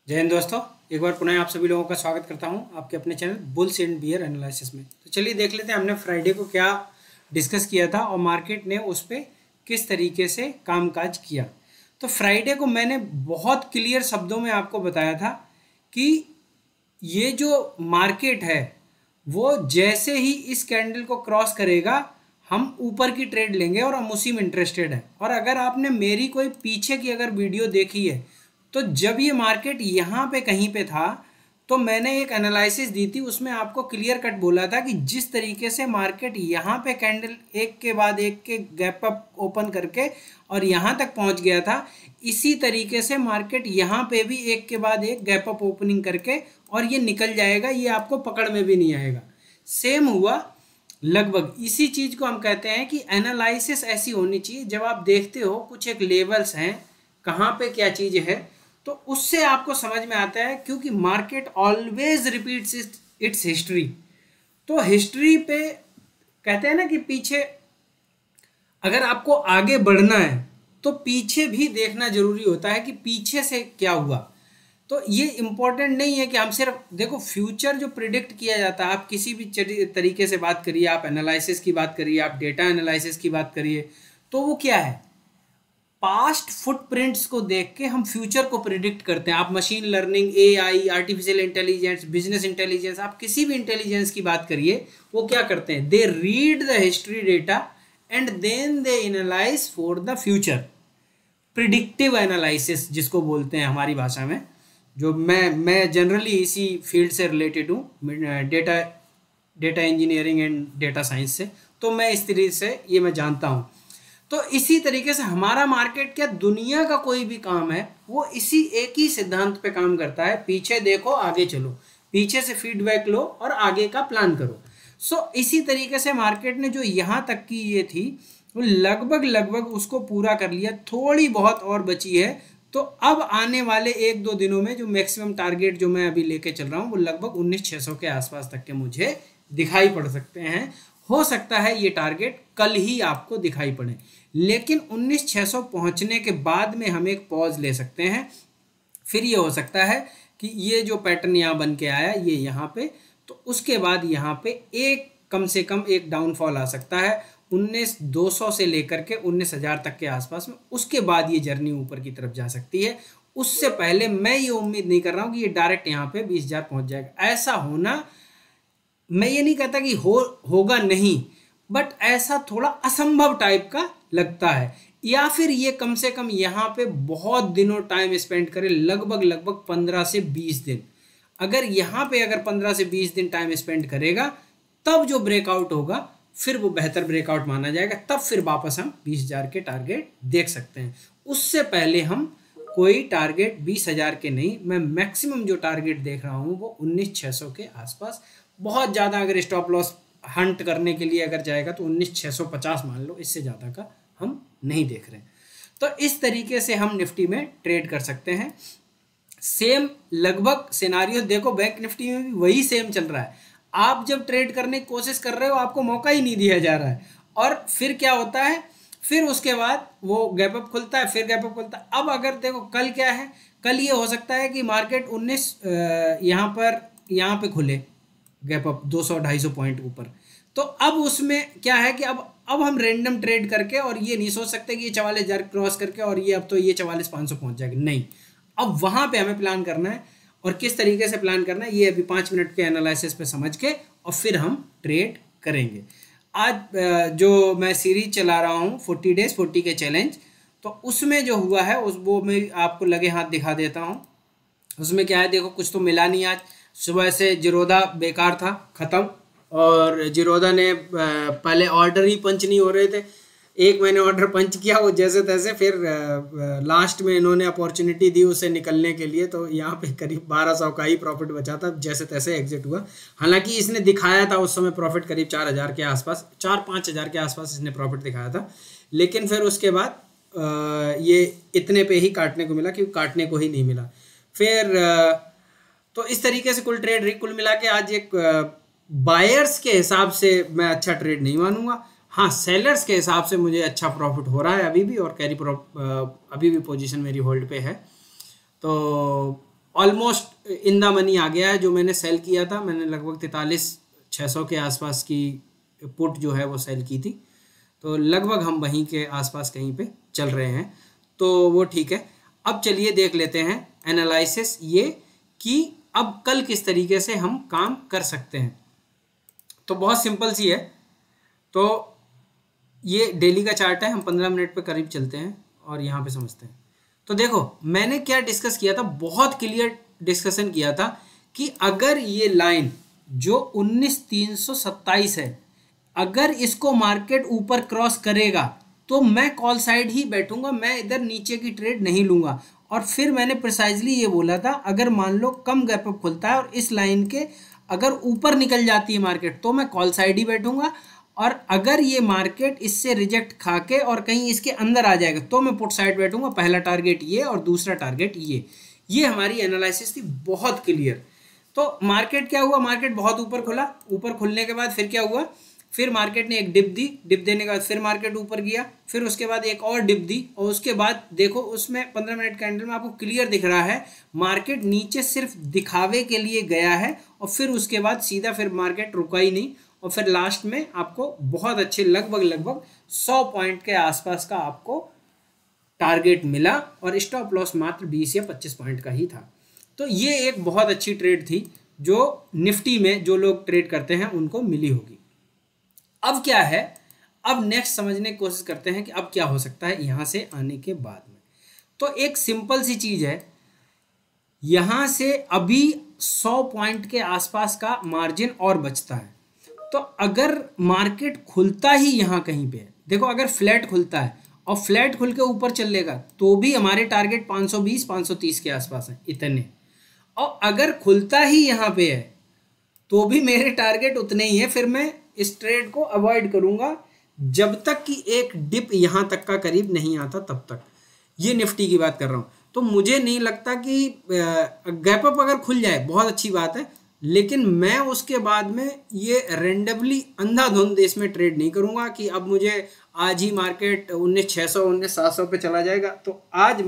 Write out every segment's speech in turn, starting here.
जय हिंद दोस्तों। एक बार पुनः आप सभी लोगों का स्वागत करता हूं आपके अपने channel bulls and bear analysis में। तो चलिए देख लेते हैं हमने फ्राइडे को क्या डिस्कस किया था और मार्केट ने उस पर किस तरीके से कामकाज किया। तो फ्राइडे को मैंने बहुत क्लियर शब्दों में आपको बताया था कि ये जो मार्केट है वो जैसे ही इस कैंडल को क्रॉस करेगा हम ऊपर की ट्रेड लेंगे और हम उसी में इंटरेस्टेड है। और अगर आपने मेरी कोई पीछे की अगर वीडियो देखी है तो जब ये मार्केट यहाँ पे कहीं पे था तो मैंने एक एनालिसिस दी थी, उसमें आपको क्लियर कट बोला था कि जिस तरीके से मार्केट यहाँ पे कैंडल एक के बाद एक के गैप अप ओपन करके और यहाँ तक पहुँच गया था, इसी तरीके से मार्केट यहाँ पे भी एक के बाद एक गैप अप ओपनिंग करके और ये निकल जाएगा, ये आपको पकड़ में भी नहीं आएगा। सेम हुआ लगभग इसी चीज़ को हम कहते हैं कि एनालिसिस ऐसी होनी चाहिए। जब आप देखते हो कुछ एक लेवल्स हैं कहाँ पे क्या चीज़ है तो उससे आपको समझ में आता है, क्योंकि market always repeats it's history. तो हिस्ट्री पे कहते हैं ना कि पीछे अगर आपको आगे बढ़ना है तो पीछे भी देखना जरूरी होता है कि पीछे से क्या हुआ। तो ये इम्पोर्टेंट नहीं है कि हम सिर्फ देखो फ्यूचर जो प्रिडिक्ट किया जाता है, आप किसी भी तरीके से बात करिए, आप एनालिसिस की बात करिए, आप डेटा एनालिसिस की बात करिए, तो वो क्या है, पास्ट फुटप्रिंट्स को देख के हम फ्यूचर को प्रिडिक्ट करते हैं। आप machine learning, AI, artificial intelligence, business intelligence, आप किसी भी इंटेलिजेंस की बात करिए, वो क्या करते हैं, they read the history data and then they analyse for the future. Predictive analysis जिसको बोलते हैं हमारी भाषा में, जो मैं जनरली इसी फील्ड से रिलेटेड हूँ, data engineering and data science से, तो मैं इस तरीके से ये मैं जानता हूँ। तो इसी तरीके से हमारा मार्केट, क्या दुनिया का कोई भी काम है वो इसी एक ही सिद्धांत पे काम करता है, पीछे देखो आगे चलो, पीछे से फीडबैक लो और आगे का प्लान करो। इसी तरीके से मार्केट ने जो यहाँ तक की ये थी वो लगभग उसको पूरा कर लिया, थोड़ी बहुत और बची है। तो अब आने वाले एक दो दिनों में जो मैक्सिमम टारगेट जो मैं अभी लेके चल रहा हूँ वो लगभग 19,600 के आसपास तक के मुझे दिखाई पड़ सकते हैं। हो सकता है ये टारगेट कल ही आपको दिखाई पड़े, लेकिन 19,600 पहुंचने के बाद में हम एक पॉज ले सकते हैं। फिर ये हो सकता है कि ये जो पैटर्न यहाँ बन के आया ये यहाँ पे, तो उसके बाद यहाँ पे एक कम से कम एक डाउनफॉल आ सकता है 19,200 से लेकर के 19,000 तक के आसपास में। उसके बाद ये जर्नी ऊपर की तरफ जा सकती है। उससे पहले मैं ये उम्मीद नहीं कर रहा हूँ कि ये डायरेक्ट यहाँ पे 20,000 पहुँच जाएगा। ऐसा होना, मैं ये नहीं कहता कि होगा नहीं, बट ऐसा थोड़ा असंभव टाइप का लगता है। या फिर ये कम से कम यहाँ पे बहुत दिनों टाइम स्पेंड करे, लगभग 15 से 20 दिन। अगर यहाँ पे अगर 15 से 20 दिन टाइम स्पेंड करेगा तब जो ब्रेकआउट होगा फिर वो बेहतर ब्रेकआउट माना जाएगा, तब फिर वापस हम 20,000 के टारगेट देख सकते हैं। उससे पहले हम कोई टारगेट 20,000 के नहीं, मैं मैक्सिमम जो टारगेट देख रहा हूँ वो 19,600 के आसपास। बहुत ज़्यादा अगर स्टॉप लॉस हंट करने के लिए अगर जाएगा तो 19,650 मान लो, इससे ज़्यादा का हम नहीं देख रहे हैं। तो इस तरीके से हम निफ्टी में ट्रेड कर सकते हैं। सेम लगभग सिनारियो देखो बैंक निफ्टी में भी वही सेम चल रहा है। आप जब ट्रेड करने की कोशिश कर रहे हो आपको मौका ही नहीं दिया जा रहा है, और फिर क्या होता है, फिर उसके बाद वो गैप अप खुलता है, फिर गैप अप खुलता है। अब अगर देखो कल क्या है, कल ये हो सकता है कि मार्केट 19 यहाँ पे खुले गैप अप 200-250 पॉइंट ऊपर। तो अब उसमें क्या है कि अब हम रैंडम ट्रेड करके और ये नहीं सोच सकते कि ये 44,000 क्रॉस करके और ये अब तो ये 44,500 पहुंच जाएगी, नहीं। अब वहां पे हमें प्लान करना है, और किस तरीके से प्लान करना है ये अभी 5 मिनट के एनालिसिस पे समझ के और फिर हम ट्रेड करेंगे। आज जो मैं सीरीज चला रहा हूँ 40 डेज 40 के चैलेंज, तो उसमें जो हुआ है वो मैं आपको लगे हाथ दिखा देता हूँ। उसमें क्या है, देखो कुछ तो मिला नहीं। आज सुबह से जीरोधा बेकार था, ख़त्म, और जीरोधा ने पहले ऑर्डर ही पंच नहीं हो रहे थे, एक मैंने ऑर्डर पंच किया वो जैसे तैसे, फिर लास्ट में इन्होंने अपॉर्चुनिटी दी उसे निकलने के लिए, तो यहाँ पे करीब 1,200 का ही प्रॉफिट बचा था, जैसे तैसे एग्जिट हुआ। हालांकि इसने दिखाया था उस समय प्रॉफिट करीब 4,000 के आसपास, 4-5 हज़ार के आसपास इसने प्रॉफिट दिखाया था, लेकिन फिर उसके बाद ये इतने पे ही काटने को मिला, क्योंकि काटने को ही नहीं मिला। फिर तो इस तरीके से कुल मिला के आज एक बायर्स के हिसाब से मैं अच्छा ट्रेड नहीं मानूंगा। हाँ, सेलर्स के हिसाब से मुझे अच्छा प्रॉफिट हो रहा है अभी भी, और अभी भी पोजीशन मेरी होल्ड पे है। तो ऑलमोस्ट इन द मनी आ गया है। जो मैंने सेल किया था, मैंने लगभग 43,600 के आसपास की पुट जो है वो सेल की थी, तो लगभग हम वहीं के आसपास कहीं पे चल रहे हैं, तो वो ठीक है। अब चलिए देख लेते हैं एनालिसिस ये कि अब कल किस तरीके से हम काम कर सकते हैं। तो बहुत सिंपल सी है। तो ये डेली का चार्ट है, हम 15 मिनट पे करीब चलते हैं और यहाँ पे समझते हैं। तो देखो मैंने क्या डिस्कस किया था, बहुत क्लियर डिस्कशन किया था कि अगर ये लाइन जो 19,327 है, अगर इसको मार्केट ऊपर क्रॉस करेगा तो मैं कॉल साइड ही बैठूंगा, मैं इधर नीचे की ट्रेड नहीं लूंगा। और फिर मैंने प्रिसाइजली ये बोला था, अगर मान लो कम गैप अप खुलता है और इस लाइन के अगर ऊपर निकल जाती है मार्केट तो मैं कॉल साइड ही बैठूंगा, और अगर ये मार्केट इससे रिजेक्ट खा के और कहीं इसके अंदर आ जाएगा तो मैं पुट साइड बैठूंगा। पहला टारगेट ये और दूसरा टारगेट ये हमारी एनालिसिस थी, बहुत क्लियर। तो मार्केट क्या हुआ, मार्केट बहुत ऊपर खुला, ऊपर खुलने के बाद फिर क्या हुआ, फिर मार्केट ने एक डिप दी, डिप देने के बाद फिर मार्केट ऊपर गया, फिर उसके बाद एक और डिप दी, और उसके बाद देखो उसमें 15 मिनट कैंडल में आपको क्लियर दिख रहा है मार्केट नीचे सिर्फ दिखावे के लिए गया है, और फिर उसके बाद सीधा फिर मार्केट रुका ही नहीं, और फिर लास्ट में आपको बहुत अच्छे लगभग 100 पॉइंट के आसपास का आपको टारगेट मिला, और स्टॉप लॉस मात्र 20 या 25 पॉइंट का ही था। तो ये एक बहुत अच्छी ट्रेड थी जो निफ्टी में जो लोग ट्रेड करते हैं उनको मिली होगी। अब क्या है, अब नेक्स्ट समझने की कोशिश करते हैं कि अब क्या हो सकता है यहाँ से आने के बाद में। तो एक सिंपल सी चीज़ है, यहाँ से अभी 100 पॉइंट के आसपास का मार्जिन और बचता है। तो अगर मार्केट खुलता ही यहाँ कहीं पे है, देखो अगर फ्लैट खुलता है और फ्लैट खुल के ऊपर चलेगा तो भी हमारे टारगेट 520-530 के आसपास है इतने, और अगर खुलता ही यहाँ पे है तो भी मेरे टारगेट उतने ही है। फिर मैं इस ट्रेड को अवॉइड करूंगा जब तक कि एक डिप यहाँ तक का करीब नहीं आता, तब तक। ये निफ्टी की बात कर रहा हूँ। तो मुझे नहीं लगता कि गैप अप अगर खुल जाए बहुत अच्छी बात है, लेकिन मैं उसके बाद में ये रेंडमली अंधाधुंध इसमें ट्रेड नहीं करूंगा कि अब मुझे आज ही मार्केट 19,600 19,700 पे चला जाएगा। तो आज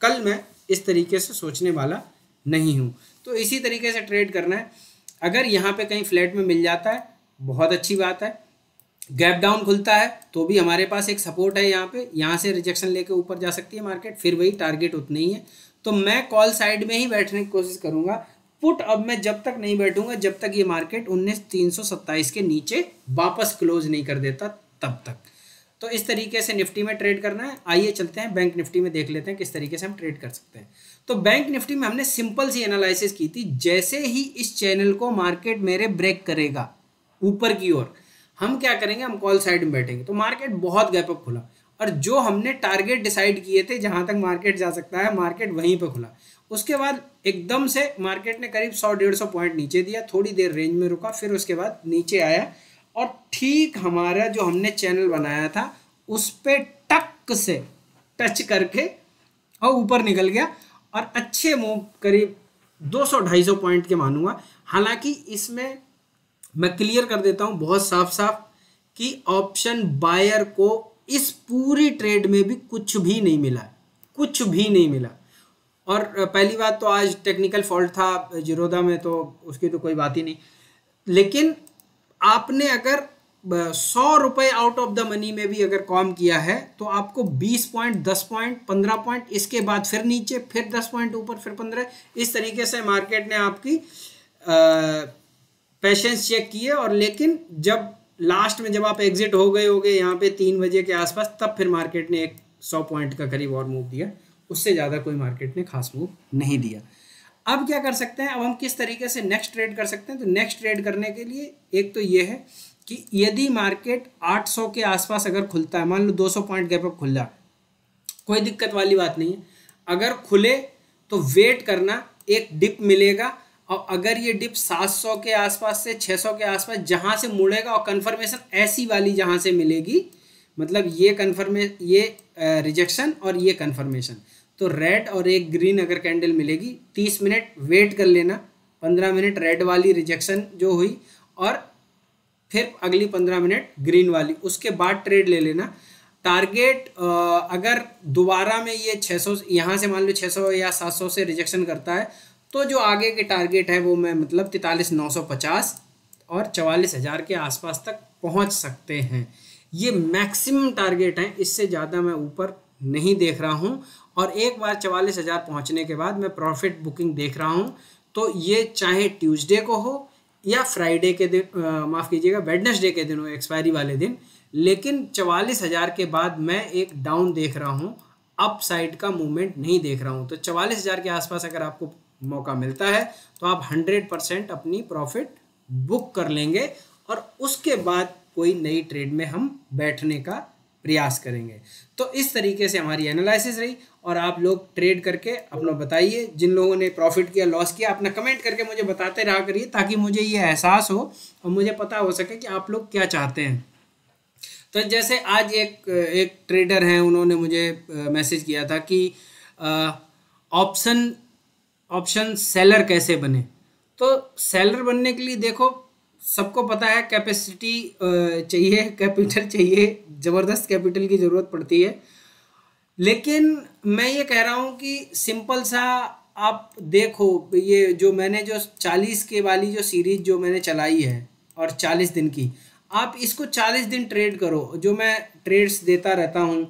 कल मैं इस तरीके से सोचने वाला नहीं हूँ। तो इसी तरीके से ट्रेड करना है। अगर यहाँ पे कहीं फ्लैट में मिल जाता है बहुत अच्छी बात है, गैप डाउन खुलता है तो भी हमारे पास एक सपोर्ट है यहाँ पे, यहाँ से रिजेक्शन लेके ऊपर जा सकती है मार्केट, फिर वही टारगेट उतने ही है। तो मैं कॉल साइड में ही बैठने की कोशिश करूंगा। पुट अब मैं जब तक नहीं बैठूंगा जब तक ये मार्केट 19,327 के नीचे वापस क्लोज नहीं कर देता, तब तक। तो इस तरीके से निफ्टी में ट्रेड करना है। आइए चलते हैं बैंक निफ्टी में, देख लेते हैं किस तरीके से हम ट्रेड कर सकते हैं। तो बैंक निफ्टी में हमने सिंपल सी एनालिसिस की थी, जैसे ही इस चैनल को मार्केट मेरे ब्रेक करेगा ऊपर की ओर, हम क्या करेंगे, हम कॉल साइड में बैठेंगे। तो मार्केट बहुत गैप अप खुला, और जो हमने टारगेट डिसाइड किए थे जहां तक मार्केट जा सकता है, मार्केट वहीं पर खुला। उसके बाद एकदम से मार्केट ने करीब 100-150 पॉइंट नीचे दिया, थोड़ी देर रेंज में रुका, फिर उसके बाद नीचे आया, और ठीक हमारा जो हमने चैनल बनाया था उस पे टक से टच करके और ऊपर निकल गया, और अच्छे मूव करीब 200-250 पॉइंट के मानूंगा। हालांकि इसमें मैं क्लियर कर देता हूं बहुत साफ साफ कि ऑप्शन बायर को इस पूरी ट्रेड में भी कुछ भी नहीं मिला, कुछ भी नहीं मिला। और पहली बात तो आज टेक्निकल फॉल्ट था जीरोधा में, तो उसकी तो कोई बात ही नहीं। लेकिन आपने अगर 100 रुपये आउट ऑफ द मनी में भी अगर काम किया है तो आपको 20 पॉइंट, 10 पॉइंट, 15 पॉइंट, इसके बाद फिर नीचे, फिर 10 पॉइंट ऊपर, फिर 15, इस तरीके से मार्केट ने आपकी पेशेंस चेक किए। और लेकिन जब लास्ट में जब आप एग्जिट हो गए होगे यहाँ पे 3 बजे के आसपास, तब फिर मार्केट ने एक 100 पॉइंट का करीब और मूव दिया, उससे ज़्यादा कोई मार्केट ने खास मूव नहीं दिया। अब क्या कर सकते हैं, अब हम किस तरीके से नेक्स्ट ट्रेड कर सकते हैं। तो नेक्स्ट ट्रेड करने के लिए एक तो ये है कि यदि मार्केट 800 के आसपास अगर खुलता है, मान लो 200 पॉइंट गैप अप खुल जाए, कोई दिक्कत वाली बात नहीं है। अगर खुले तो वेट करना, एक डिप मिलेगा, और अगर ये डिप 700 के आसपास से 600 के आसपास जहाँ से मुड़ेगा, और कन्फर्मेशन ऐसी वाली जहाँ से मिलेगी, मतलब ये रिजेक्शन और ये कन्फर्मेशन, तो रेड और एक ग्रीन अगर कैंडल मिलेगी, 30 मिनट वेट कर लेना, 15 मिनट रेड वाली रिजेक्शन जो हुई, और फिर अगली 15 मिनट ग्रीन वाली, उसके बाद ट्रेड ले लेना। टारगेट अगर दोबारा में ये 600 यहाँ से मान लो 600 या 700 से रिजेक्शन करता है तो जो आगे के टारगेट है वो मैं मतलब 43,950 और 44,000 के आसपास तक पहुंच सकते हैं। ये मैक्सिमम टारगेट हैं, इससे ज़्यादा मैं ऊपर नहीं देख रहा हूं। और एक बार 44,000 पहुंचने के बाद मैं प्रॉफिट बुकिंग देख रहा हूं, तो ये चाहे ट्यूसडे को हो या फ्राइडे के दिन, माफ़ कीजिएगा वेडनेसडे के दिन हो, एक्सपायरी वाले दिन, लेकिन 44,000 के बाद मैं एक डाउन देख रहा हूँ, अप साइड का मूवमेंट नहीं देख रहा हूँ। तो 44,000 के आसपास अगर आपको मौका मिलता है तो आप 100% अपनी प्रॉफिट बुक कर लेंगे और उसके बाद कोई नई ट्रेड में हम बैठने का प्रयास करेंगे। तो इस तरीके से हमारी एनालिसिस रही और आप लोग ट्रेड करके अपना बताइए, जिन लोगों ने प्रॉफिट किया लॉस किया अपना कमेंट करके मुझे बताते रहा करिए, ताकि मुझे ये एहसास हो और मुझे पता हो सके कि आप लोग क्या चाहते हैं। तो जैसे आज एक ट्रेडर हैं, उन्होंने मुझे मैसेज किया था कि ऑप्शन सेलर कैसे बने। तो सेलर बनने के लिए देखो, सबको पता है कैपेसिटी चाहिए, कैपिटल चाहिए, ज़बरदस्त कैपिटल की ज़रूरत पड़ती है। लेकिन मैं ये कह रहा हूँ कि सिंपल सा आप देखो, ये जो मैंने जो 40 के वाली जो सीरीज जो मैंने चलाई है और 40 दिन की, आप इसको 40 दिन ट्रेड करो। जो मैं ट्रेड्स देता रहता हूँ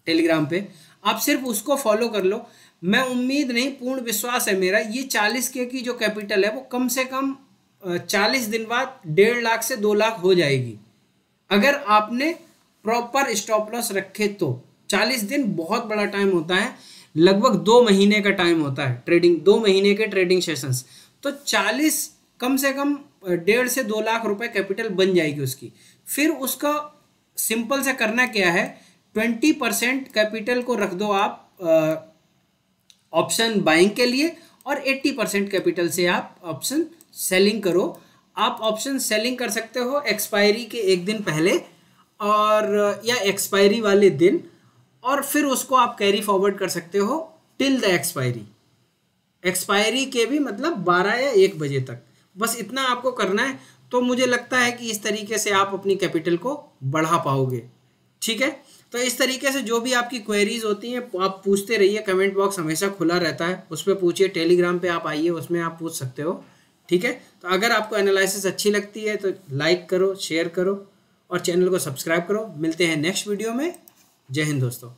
टेलीग्राम पे, आप सिर्फ उसको फॉलो कर लो। मैं उम्मीद नहीं, पूर्ण विश्वास है मेरा, ये 40K की जो कैपिटल है वो कम से कम 40 दिन बाद 1.5 लाख से 2 लाख हो जाएगी, अगर आपने प्रॉपर स्टॉप लॉस रखे तो। 40 दिन बहुत बड़ा टाइम होता है, लगभग 2 महीने का टाइम होता है ट्रेडिंग, 2 महीने के ट्रेडिंग सेशंस। तो 40 कम से कम 1.5 से 2 लाख रुपए कैपिटल बन जाएगी उसकी। फिर उसका सिंपल से करना क्या है, 20% कैपिटल को रख दो आप ऑप्शन बाइंग के लिए और 80% कैपिटल से आप ऑप्शन सेलिंग करो। आप ऑप्शन सेलिंग कर सकते हो एक्सपायरी के एक दिन पहले और या एक्सपायरी वाले दिन, और फिर उसको आप कैरी फॉरवर्ड कर सकते हो टिल द एक्सपायरी के भी मतलब 12 या 1 बजे तक। बस इतना आपको करना है। तो मुझे लगता है कि इस तरीके से आप अपनी कैपिटल को बढ़ा पाओगे। ठीक है, तो इस तरीके से जो भी आपकी क्वेरीज होती हैं आप पूछते रहिए, कमेंट बॉक्स हमेशा खुला रहता है, उस पर पूछिए। टेलीग्राम पे आप आइए, उसमें आप पूछ सकते हो। ठीक है, तो अगर आपको एनालिसिस अच्छी लगती है तो लाइक करो, शेयर करो और चैनल को सब्सक्राइब करो। मिलते हैं नेक्स्ट वीडियो में। जय हिंद दोस्तों।